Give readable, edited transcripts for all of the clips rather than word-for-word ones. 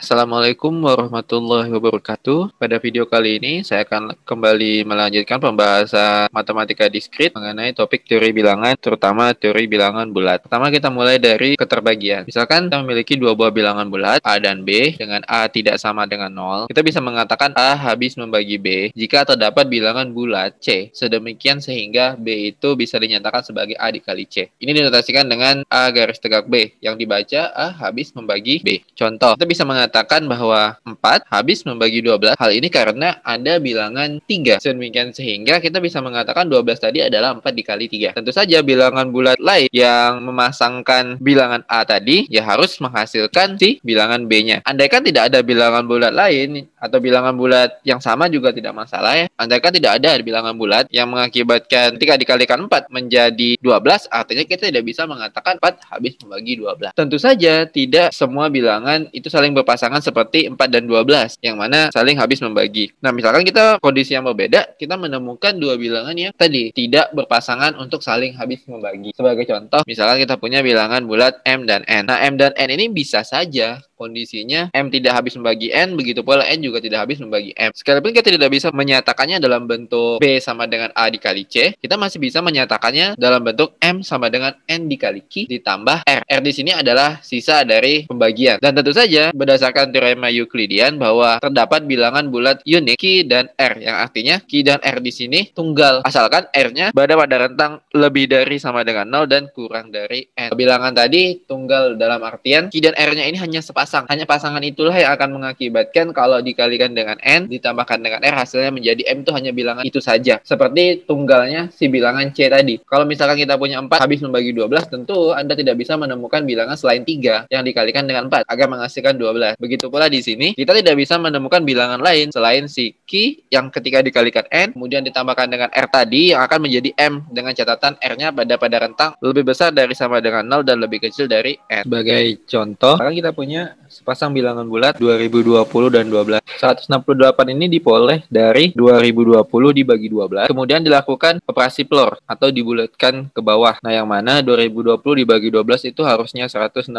Assalamualaikum warahmatullahi wabarakatuh. Pada video kali ini saya akan kembali melanjutkan pembahasan matematika diskrit mengenai topik teori bilangan, terutama teori bilangan bulat. Pertama kita mulai dari keterbagian. Misalkan kita memiliki dua buah bilangan bulat A dan B dengan A tidak sama dengan 0. Kita bisa mengatakan A habis membagi B jika terdapat bilangan bulat C sedemikian sehingga B itu bisa dinyatakan sebagai A dikali C. Ini dinotasikan dengan A garis tegak B yang dibaca A habis membagi B. Contoh, kita bisa mengatakan bahwa 4 habis membagi 12. Hal ini karena ada bilangan 3. Sedemikian sehingga kita bisa mengatakan 12 tadi adalah 4 dikali 3. Tentu saja bilangan bulat lain yang memasangkan bilangan A tadi ya harus menghasilkan si bilangan B-nya. Andaikan tidak ada bilangan bulat lain atau bilangan bulat yang sama juga tidak masalah ya. Andaikan tidak ada bilangan bulat yang mengakibatkan ketika dikalikan 4 menjadi 12, artinya kita tidak bisa mengatakan 4 habis membagi 12. Tentu saja tidak semua bilangan itu saling berpasangan seperti 4 dan 12 yang mana saling habis membagi. Nah, misalkan kita kondisi yang berbeda, kita menemukan dua bilangan yang tadi tidak berpasangan untuk saling habis membagi. Sebagai contoh, misalkan kita punya bilangan bulat M dan N. Nah, M dan N ini bisa saja kondisinya M tidak habis membagi N, begitu pula N juga tidak habis membagi M. Sekalipun kita tidak bisa menyatakannya dalam bentuk B sama dengan A dikali C, kita masih bisa menyatakannya dalam bentuk M sama dengan N dikali Q ditambah R. R di sini adalah sisa dari pembagian. Dan tentu saja berdasarkan teorema Euklidian bahwa terdapat bilangan bulat unik Q dan R, yang artinya Q dan R di sini tunggal asalkan R-nya berada pada rentang lebih dari sama dengan 0 dan kurang dari N. Bilangan tadi tunggal dalam artian Q dan R-nya ini hanya sepasang. Hanya pasangan itulah yang akan mengakibatkan kalau dikalikan dengan N ditambahkan dengan R hasilnya menjadi M, itu hanya bilangan itu saja. Seperti tunggalnya si bilangan C tadi. Kalau misalkan kita punya 4 habis membagi 12, tentu Anda tidak bisa menemukan bilangan selain 3 yang dikalikan dengan 4 agar menghasilkan 12. Begitu pula di sini, kita tidak bisa menemukan bilangan lain selain si Q yang ketika dikalikan N, kemudian ditambahkan dengan R tadi yang akan menjadi M dengan catatan R-nya pada rentang lebih besar dari sama dengan 0 dan lebih kecil dari N. Sebagai contoh, sekarang kita punya sepasang bilangan bulat 2020 dan 12. 168 ini diperoleh dari 2020 dibagi 12. Kemudian dilakukan operasi plor atau dibulatkan ke bawah. Nah, yang mana 2020 dibagi 12 itu harusnya 168,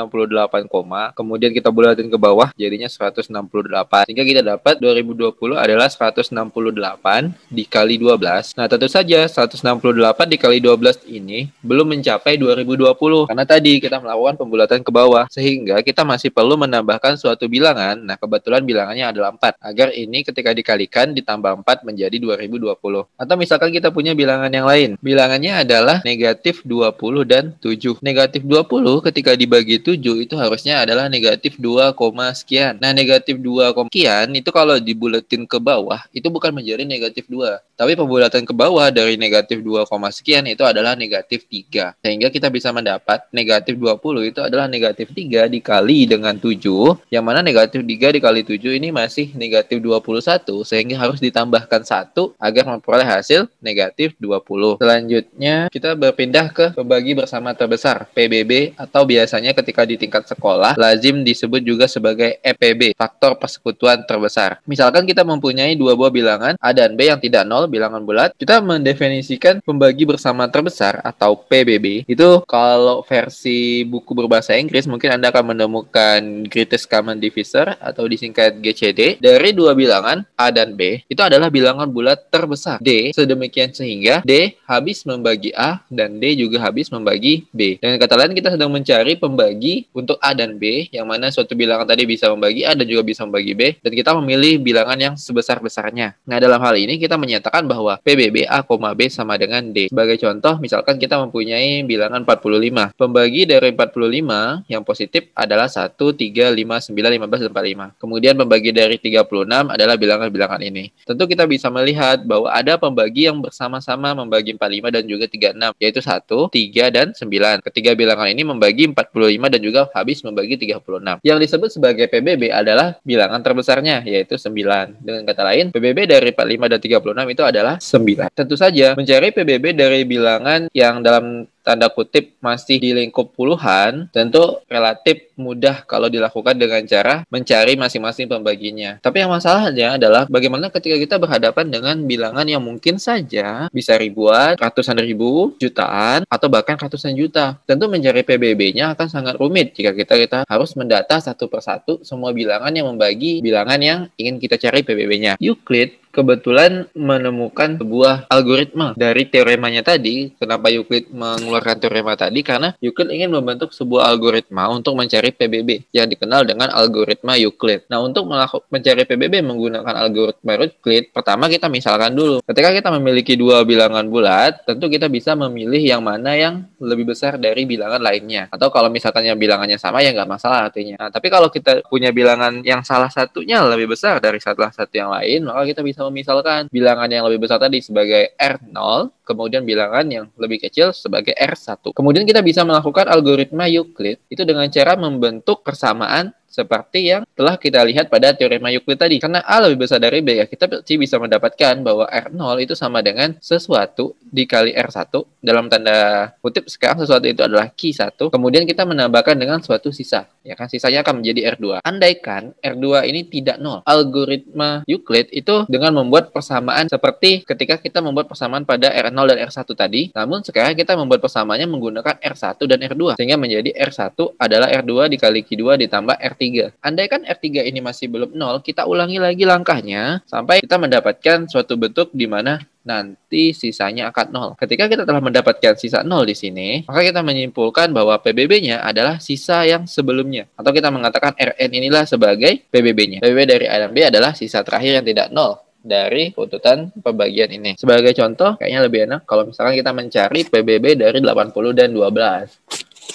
kemudian kita bulatin ke bawah jadinya 168. Sehingga kita dapat 2020 adalah 168 dikali 12. Nah, tentu saja 168 dikali 12 ini belum mencapai 2020 karena tadi kita melakukan pembulatan ke bawah, sehingga kita masih perlu menambahkan suatu bilangan. Nah, kebetulan bilangannya adalah 4 agar ini ketika dikalikan ditambah 4 menjadi 2020. Atau misalkan kita punya bilangan yang lain, bilangannya adalah negatif 20 dan 7. Negatif 20 ketika dibagi 7 itu harusnya adalah negatif 2, sekian. Nah, negatif 2, sekian itu kalau dibulatin ke bawah itu bukan menjadi negatif 2, tapi pembulatan ke bawah dari negatif 2, sekian itu adalah negatif 3. Sehingga kita bisa mendapat negatif 20 itu adalah negatif 3 dikali dengan 7, yang mana negatif 3 dikali 7 ini masih negatif 21, sehingga harus ditambahkan 1 agar memperoleh hasil negatif 20. Selanjutnya kita berpindah ke pembagi bersama terbesar PBB, atau biasanya ketika di tingkat sekolah lazim disebut juga sebagai EPB, faktor persekutuan terbesar. Misalkan kita mempunyai dua buah bilangan A dan B yang tidak nol, bilangan bulat, kita mendefinisikan pembagi bersama terbesar atau PBB itu kalau versi buku berbahasa Inggris mungkin Anda akan menemukan greatest common divisor atau disingkat GCD dari dua bilangan A dan B itu adalah bilangan bulat terbesar D, sedemikian sehingga D habis membagi A dan D juga habis membagi B. Dengan kata lain kita sedang mencari pembagi untuk A dan B, yang mana suatu bilangan tadi bisa membagi A dan juga bisa membagi B, dan kita memilih bilangan yang sebesar-besarnya. Nah, dalam hal ini kita menyatakan bahwa PBB A, B sama dengan D. Sebagai contoh, misalkan kita mempunyai bilangan 45. Pembagi dari 45 yang positif adalah 1, 3, 5, 9, 15, dan 45. Kemudian pembagi dari 36 adalah bilangan-bilangan ini. Tentu kita bisa melihat bahwa ada pembagi yang bersama-sama membagi 45 dan juga 36, yaitu 1, 3, dan 9. Ketiga bilangan ini membagi 45 dan juga habis membagi 36. Yang disebut sebagai PBB adalah bilangan terbesarnya, yaitu 9. Dengan kata lain, PBB dari 45 dan 36 itu adalah 9. Tentu saja, mencari PBB dari bilangan yang dalam tanda kutip masih di lingkup puluhan, tentu relatif mudah kalau dilakukan dengan cara mencari masing-masing pembaginya. Tapi yang masalahnya adalah bagaimana ketika kita berhadapan dengan bilangan yang mungkin saja bisa ribuan, ratusan ribu, jutaan, atau bahkan ratusan juta. Tentu mencari PBB-nya akan sangat rumit jika kita harus mendata satu persatu semua bilangan yang membagi bilangan yang ingin kita cari PBB-nya. Euclid kebetulan menemukan sebuah algoritma dari teoremanya tadi. Kenapa Euclid mengeluarkan teorema tadi? Karena Euclid ingin membentuk sebuah algoritma untuk mencari PBB yang dikenal dengan algoritma Euclid. Nah, untuk mencari PBB menggunakan algoritma Euclid, pertama kita misalkan dulu. Ketika kita memiliki dua bilangan bulat, tentu kita bisa memilih yang mana yang lebih besar dari bilangan lainnya. Atau kalau misalkan yang bilangannya sama, ya nggak masalah artinya. Nah, tapi kalau kita punya bilangan yang salah satunya lebih besar dari salah satu yang lain, maka kita bisa misalkan bilangan yang lebih besar tadi sebagai R0, kemudian bilangan yang lebih kecil sebagai R1. Kemudian kita bisa melakukan algoritma Euclid itu dengan cara membentuk persamaan seperti yang telah kita lihat pada teorema Euclid tadi. Karena A lebih besar dari B, ya kita bisa mendapatkan bahwa R0 itu sama dengan sesuatu dikali R1. Dalam tanda kutip sekarang sesuatu itu adalah Q1. Kemudian kita menambahkan dengan suatu sisa. Ya kan, sisanya akan menjadi R2. Andaikan R2 ini tidak 0. Algoritma Euclid itu dengan membuat persamaan seperti ketika kita membuat persamaan pada R0 dan R1 tadi. Namun sekarang kita membuat persamaannya menggunakan R1 dan R2. Sehingga menjadi R1 adalah R2 dikali Q2 ditambah R3. Andaikan R3 ini masih belum 0, kita ulangi lagi langkahnya sampai kita mendapatkan suatu bentuk di mana nanti sisanya akan 0. Ketika kita telah mendapatkan sisa 0 di sini, maka kita menyimpulkan bahwa PBB-nya adalah sisa yang sebelumnya. Atau kita mengatakan Rn inilah sebagai PBB-nya. PBB dari A dan B adalah sisa terakhir yang tidak 0 dari runtutan pembagian ini. Sebagai contoh, kayaknya lebih enak kalau misalkan kita mencari PBB dari 80 dan 12.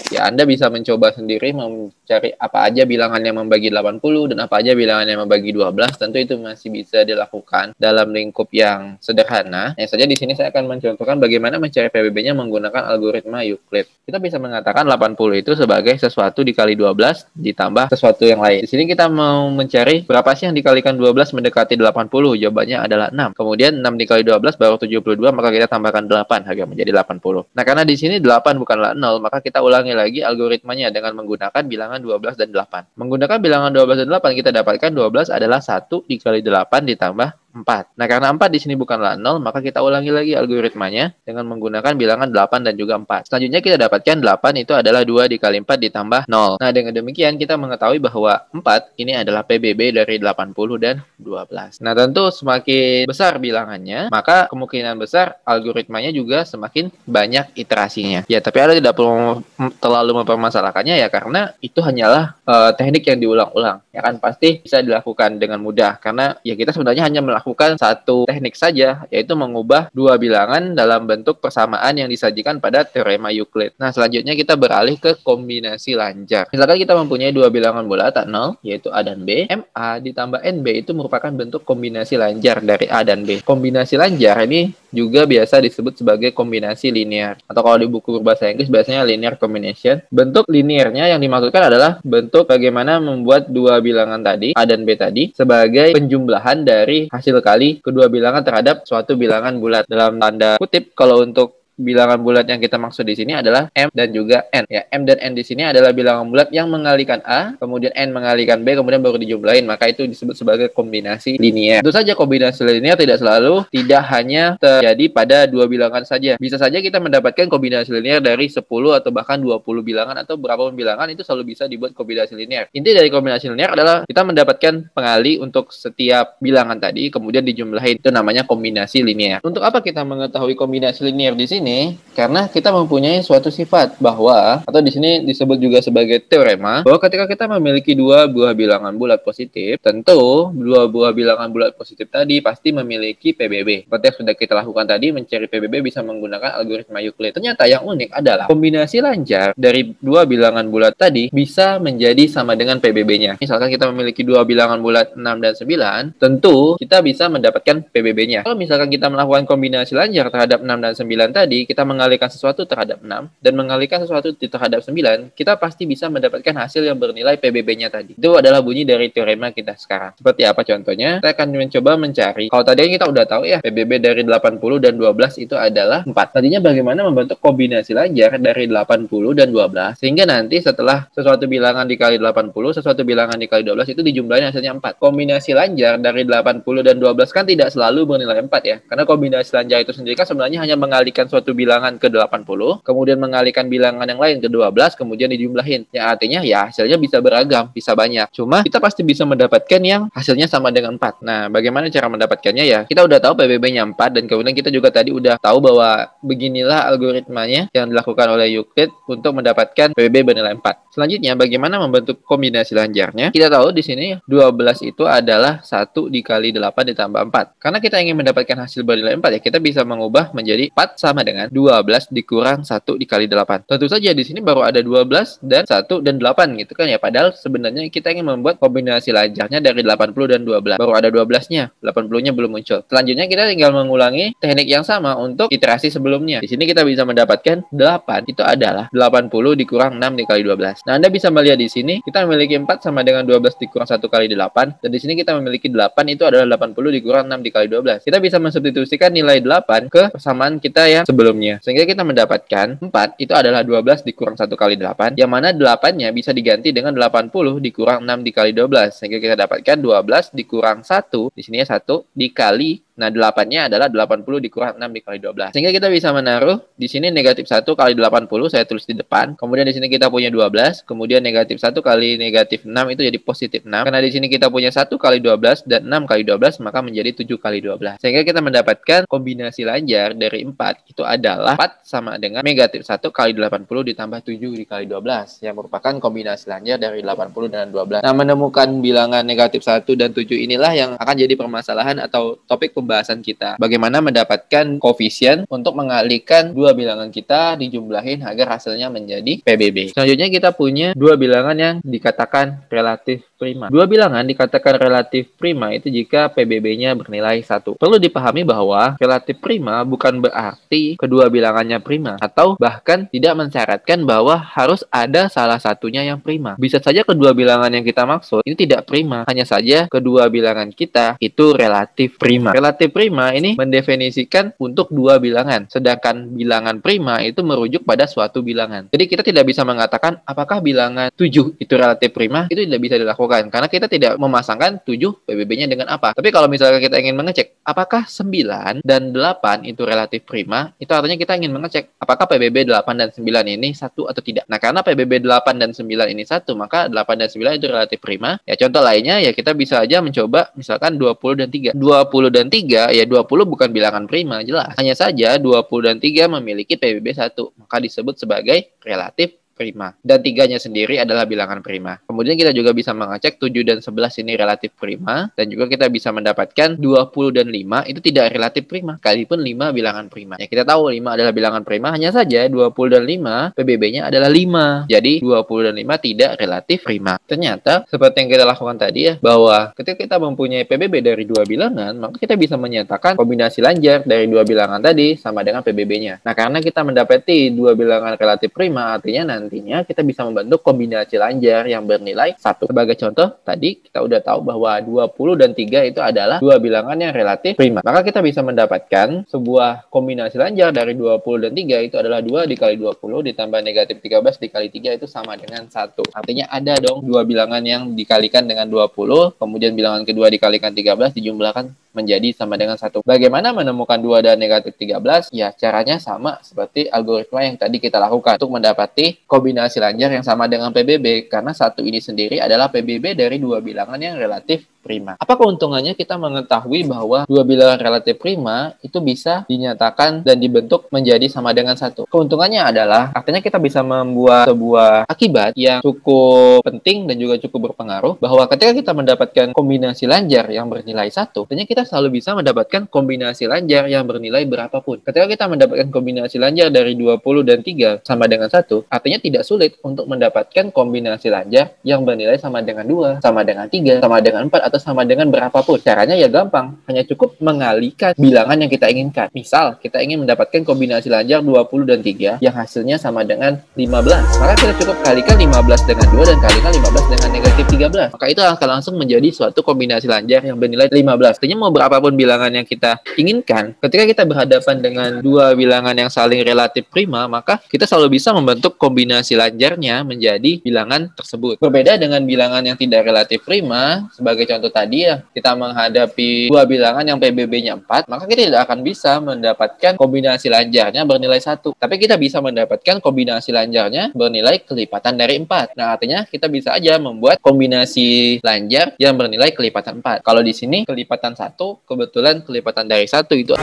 Ya, Anda bisa mencoba sendiri mencari apa aja bilangan yang membagi 80 dan apa aja bilangan yang membagi 12. Tentu itu masih bisa dilakukan dalam lingkup yang sederhana. Yang saja di sini saya akan mencontohkan bagaimana mencari PBB-nya menggunakan algoritma Euclid. Kita bisa mengatakan 80 itu sebagai sesuatu dikali 12 ditambah sesuatu yang lain. Di sini kita mau mencari berapa sih yang dikalikan 12 mendekati 80. Jawabannya adalah 6. Kemudian 6 dikali 12 baru 72, maka kita tambahkan 8 agar menjadi 80. Nah, karena di sini 8 bukanlah 0, maka kita ulangi lagi algoritmanya dengan menggunakan bilangan 12 dan 8. Menggunakan bilangan 12 dan 8 kita dapatkan 12 adalah 1 dikali 8 ditambah 4. Nah, karena 4 di sini bukanlah 0, maka kita ulangi lagi algoritmanya dengan menggunakan bilangan 8 dan juga 4. Selanjutnya kita dapatkan 8 itu adalah 2 dikali 4 ditambah 0. Nah, dengan demikian kita mengetahui bahwa 4 ini adalah PBB dari 80 dan 12. Nah, tentu semakin besar bilangannya, maka kemungkinan besar algoritmanya juga semakin banyak iterasinya. Ya, tapi Anda tidak perlu terlalu mempermasalahkannya ya, karena itu hanyalah teknik yang diulang-ulang. Ya kan, pasti bisa dilakukan dengan mudah karena ya kita sebenarnya hanya melakukan satu teknik saja, yaitu mengubah dua bilangan dalam bentuk persamaan yang disajikan pada teorema Euclid. Nah, selanjutnya kita beralih ke kombinasi lanjar. Misalkan kita mempunyai dua bilangan bulat tak 0, yaitu A dan B. MA ditambah NB itu merupakan bentuk kombinasi lanjar dari A dan B. Kombinasi lanjar ini juga biasa disebut sebagai kombinasi linear. Atau kalau di buku berbahasa Inggris biasanya linear combination. Bentuk linearnya yang dimaksudkan adalah bentuk bagaimana membuat dua bilangan tadi, A dan B tadi, sebagai penjumlahan dari hasil kali kedua bilangan terhadap suatu bilangan bulat. Dalam tanda kutip, kalau untuk bilangan bulat yang kita maksud di sini adalah M dan juga N. Ya, M dan N di sini adalah bilangan bulat yang mengalikan A, kemudian N mengalikan B, kemudian baru dijumlahin. Maka itu disebut sebagai kombinasi linear. Tentu saja kombinasi linear tidak hanya terjadi pada dua bilangan saja. Bisa saja kita mendapatkan kombinasi linear dari 10 atau bahkan 20 bilangan atau berapapun bilangan, itu selalu bisa dibuat kombinasi linear. Inti dari kombinasi linear adalah kita mendapatkan pengali untuk setiap bilangan tadi, kemudian dijumlahin. Itu namanya kombinasi linear. Untuk apa kita mengetahui kombinasi linear di sini? Karena kita mempunyai suatu sifat bahwa, atau di sini disebut juga sebagai teorema, bahwa ketika kita memiliki dua buah bilangan bulat positif, tentu dua buah bilangan bulat positif tadi pasti memiliki PBB. Seperti yang sudah kita lakukan tadi, mencari PBB bisa menggunakan algoritma Euclid. Ternyata yang unik adalah kombinasi lanjar dari dua bilangan bulat tadi bisa menjadi sama dengan PBB-nya. Misalkan kita memiliki dua bilangan bulat 6 dan 9, tentu kita bisa mendapatkan PBB-nya. Kalau misalkan kita melakukan kombinasi lanjar terhadap 6 dan 9 tadi, tadi kita mengalihkan sesuatu terhadap 6 dan mengalihkan sesuatu terhadap 9, kita pasti bisa mendapatkan hasil yang bernilai PBB-nya tadi. Itu adalah bunyi dari teorema kita sekarang. Seperti apa contohnya? Saya akan mencoba mencari. Kalau tadi kita udah tahu ya, PBB dari 80 dan 12 itu adalah 4. Tadinya bagaimana membentuk kombinasi lanjar dari 80 dan 12 sehingga nanti setelah sesuatu bilangan dikali 80, sesuatu bilangan dikali 12 itu dijumlahin hasilnya 4. Kombinasi lanjar dari 80 dan 12 kan tidak selalu bernilai 4 ya. Karena kombinasi lanjar itu sendiri kan sebenarnya hanya mengalihkan suatu bilangan ke 80, kemudian mengalihkan bilangan yang lain ke 12, kemudian dijumlahin. Yang artinya ya hasilnya bisa beragam, bisa banyak. Cuma kita pasti bisa mendapatkan yang hasilnya sama dengan 4. Nah, bagaimana cara mendapatkannya ya? Kita udah tahu PBB-nya 4 dan kemudian kita juga tadi udah tahu bahwa beginilah algoritmanya yang dilakukan oleh Euclid untuk mendapatkan PBB bernilai 4. Selanjutnya, bagaimana membentuk kombinasi lanjarnya? Kita tahu di sini 12 itu adalah 1 dikali 8 ditambah 4. Karena kita ingin mendapatkan hasil bernilai 4 ya, kita bisa mengubah menjadi 4 sama dengan 12 dikurang 1 dikali 8. Tentu saja di sini baru ada 12 dan 1 dan 8 gitu kan ya. Padahal sebenarnya kita ingin membuat kombinasi lanjarnya dari 80 dan 12. Baru ada 12-nya, 80-nya belum muncul. Selanjutnya kita tinggal mengulangi teknik yang sama untuk iterasi sebelumnya. Di sini kita bisa mendapatkan 8 itu adalah 80 dikurang 6 dikali 12. Nah, Anda bisa melihat di sini kita memiliki 4 sama dengan 12 dikurang 1 kali 8 dan di sini kita memiliki 8 itu adalah 80 dikurang 6 dikali 12. Kita bisa mensubstitusikan nilai 8 ke persamaan kita yang sebelumnya. Sehingga kita mendapatkan 4 itu adalah 12 dikurang 1 kali 8 yang mana 8-nya bisa diganti dengan 80 dikurang 6 dikali 12. Sehingga kita dapatkan 12 dikurang 1, di sini 1 dikali. Nah, 8-nya adalah 80 dikurang 6 dikali 12. Sehingga kita bisa menaruh di sini negatif 1 kali 80, saya tulis di depan. Kemudian di sini kita punya 12, kemudian negatif 1 kali negatif 6 itu jadi positif 6. Karena di sini kita punya 1 kali 12 dan 6 kali 12, maka menjadi 7 kali 12. Sehingga kita mendapatkan kombinasi lanjar dari 4 itu adalah 4 sama dengan negatif 1 kali 80 ditambah 7 dikali 12, yang merupakan kombinasi lanjar dari 80 dan 12. Nah, menemukan bilangan negatif 1 dan 7 inilah yang akan jadi permasalahan atau topik pembahasan kita. Bagaimana mendapatkan koefisien untuk mengalihkan dua bilangan kita dijumlahin agar hasilnya menjadi PBB. Selanjutnya kita punya dua bilangan yang dikatakan relatif prima. Dua bilangan dikatakan relatif prima itu jika PBB-nya bernilai 1. Perlu dipahami bahwa relatif prima bukan berarti kedua bilangannya prima atau bahkan tidak mensyaratkan bahwa harus ada salah satunya yang prima. Bisa saja kedua bilangan yang kita maksud ini tidak prima, hanya saja kedua bilangan kita itu relatif prima. Relatif prima ini mendefinisikan untuk dua bilangan, sedangkan bilangan prima itu merujuk pada suatu bilangan. Jadi kita tidak bisa mengatakan apakah bilangan 7 itu relatif prima, itu tidak bisa dilakukan karena kita tidak memasangkan 7 PBB-nya dengan apa. Tapi kalau misalnya kita ingin mengecek apakah 9 dan 8 itu relatif prima, itu artinya kita ingin mengecek apakah PBB 8 dan 9 ini satu atau tidak. Nah, karena PBB 8 dan 9 ini satu, maka 8 dan 9 itu relatif prima. Ya, contoh lainnya ya kita bisa aja mencoba misalkan 20 dan 3. 20 dan 3, ya 20 bukan bilangan prima, jelas. Hanya saja 20 dan 3 memiliki PBB 1, maka disebut sebagai relatif prima. Dan 3-nya sendiri adalah bilangan prima. Kemudian kita juga bisa mengecek 7 dan 11 ini relatif prima. Dan juga kita bisa mendapatkan 20 dan 5 itu tidak relatif prima. Sekalipun 5 bilangan prima. Ya kita tahu 5 adalah bilangan prima. Hanya saja 20 dan 5 PBB-nya adalah 5. Jadi 20 dan 5 tidak relatif prima. Ternyata seperti yang kita lakukan tadi ya, bahwa ketika kita mempunyai PBB dari dua bilangan, maka kita bisa menyatakan kombinasi lanjar dari dua bilangan tadi sama dengan PBB-nya. Nah, karena kita mendapati dua bilangan relatif prima, artinya nantinya kita bisa membentuk kombinasi lanjar yang bernilai 1. Sebagai contoh, tadi kita udah tahu bahwa 20 dan 3 itu adalah dua bilangan yang relatif prima. Maka kita bisa mendapatkan sebuah kombinasi lanjar dari 20 dan 3 itu adalah 2 dikali 20 ditambah negatif 13 dikali 3 itu sama dengan 1. Artinya ada dong dua bilangan yang dikalikan dengan 20, kemudian bilangan kedua dikalikan 13 dijumlahkan menjadi sama dengan 1. Bagaimana menemukan 2 dan negatif 13? Ya, caranya sama seperti algoritma yang tadi kita lakukan untuk mendapati kombinasi lanjar yang sama dengan PBB, karena 1 ini sendiri adalah PBB dari dua bilangan yang relatif prima. Apa keuntungannya kita mengetahui bahwa dua bilangan relatif prima itu bisa dinyatakan dan dibentuk menjadi sama dengan 1? Keuntungannya adalah artinya kita bisa membuat sebuah akibat yang cukup penting dan juga cukup berpengaruh, bahwa ketika kita mendapatkan kombinasi lanjar yang bernilai 1, artinya kita selalu bisa mendapatkan kombinasi lanjar yang bernilai berapapun. Ketika kita mendapatkan kombinasi lanjar dari 20 dan 3 sama dengan 1, artinya tidak sulit untuk mendapatkan kombinasi lanjar yang bernilai sama dengan 2, sama dengan 3, sama dengan 4, atau sama dengan berapapun. Caranya ya gampang, hanya cukup mengalihkan bilangan yang kita inginkan. Misal, kita ingin mendapatkan kombinasi lanjar 20 dan 3 yang hasilnya sama dengan 15. Maka kita cukup kalikan 15 dengan 2 dan kalikan 15 dengan negatif 13. Maka itu akan langsung menjadi suatu kombinasi lanjar yang bernilai 15. Artinya mau berapapun bilangan yang kita inginkan, ketika kita berhadapan dengan dua bilangan yang saling relatif prima, maka kita selalu bisa membentuk kombinasi lanjarnya menjadi bilangan tersebut. Berbeda dengan bilangan yang tidak relatif prima, sebagai contoh tadi ya, kita menghadapi dua bilangan yang PBB-nya 4, maka kita tidak akan bisa mendapatkan kombinasi lanjarnya bernilai 1. Tapi kita bisa mendapatkan kombinasi lanjarnya bernilai kelipatan dari 4. Nah, artinya kita bisa aja membuat kombinasi lanjar yang bernilai kelipatan 4. Kalau di sini kelipatan 1, kebetulan kelipatan dari 1 itu